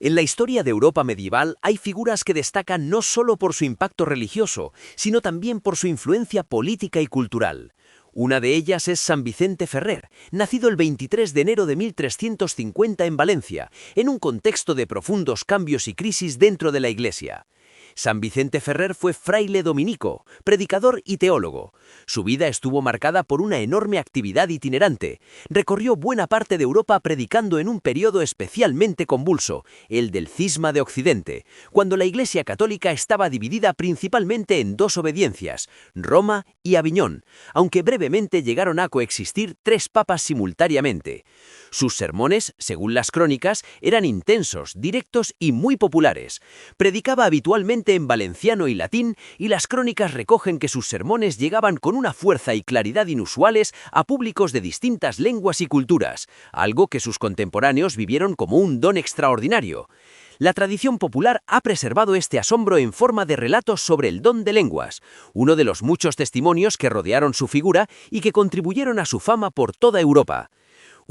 En la historia de Europa medieval hay figuras que destacan no solo por su impacto religioso, sino también por su influencia política y cultural. Una de ellas es San Vicente Ferrer, nacido el 23 de enero de 1350 en Valencia, en un contexto de profundos cambios y crisis dentro de la Iglesia. San Vicente Ferrer fue fraile dominico, predicador y teólogo. Su vida estuvo marcada por una enorme actividad itinerante. Recorrió buena parte de Europa predicando en un periodo especialmente convulso, el del Cisma de Occidente, cuando la Iglesia católica estaba dividida principalmente en dos obediencias, Roma y Aviñón, aunque brevemente llegaron a coexistir tres papas simultáneamente. Sus sermones, según las crónicas, eran intensos, directos y muy populares. Predicaba habitualmente en valenciano y latín, y las crónicas recogen que sus sermones llegaban con una fuerza y claridad inusuales a públicos de distintas lenguas y culturas, algo que sus contemporáneos vivieron como un don extraordinario. La tradición popular ha preservado este asombro en forma de relatos sobre el don de lenguas, uno de los muchos testimonios que rodearon su figura y que contribuyeron a su fama por toda Europa.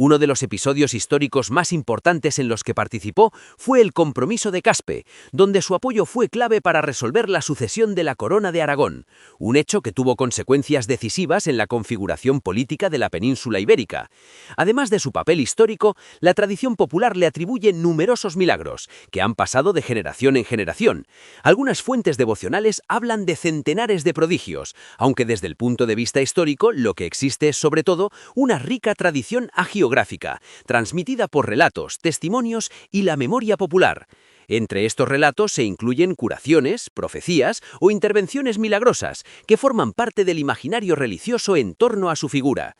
Uno de los episodios históricos más importantes en los que participó fue el Compromiso de Caspe, donde su apoyo fue clave para resolver la sucesión de la Corona de Aragón, un hecho que tuvo consecuencias decisivas en la configuración política de la península ibérica. Además de su papel histórico, la tradición popular le atribuye numerosos milagros, que han pasado de generación en generación. Algunas fuentes devocionales hablan de centenares de prodigios, aunque desde el punto de vista histórico lo que existe es sobre todo una rica tradición hagiográfica, transmitida por relatos, testimonios y la memoria popular. Entre estos relatos se incluyen curaciones, profecías o intervenciones milagrosas, que forman parte del imaginario religioso en torno a su figura.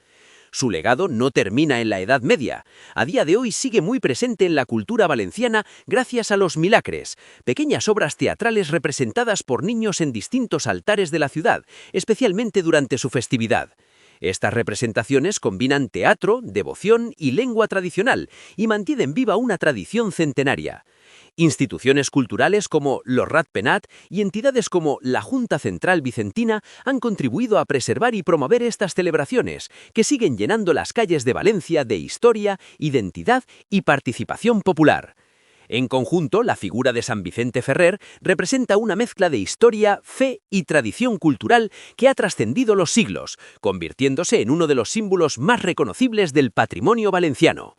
Su legado no termina en la Edad Media. A día de hoy sigue muy presente en la cultura valenciana gracias a los milacres, pequeñas obras teatrales representadas por niños en distintos altares de la ciudad, especialmente durante su festividad. Estas representaciones combinan teatro, devoción y lengua tradicional y mantienen viva una tradición centenaria. Instituciones culturales como los Rat-Penat y entidades como la Junta Central Vicentina han contribuido a preservar y promover estas celebraciones, que siguen llenando las calles de Valencia de historia, identidad y participación popular. En conjunto, la figura de San Vicente Ferrer representa una mezcla de historia, fe y tradición cultural que ha trascendido los siglos, convirtiéndose en uno de los símbolos más reconocibles del patrimonio valenciano.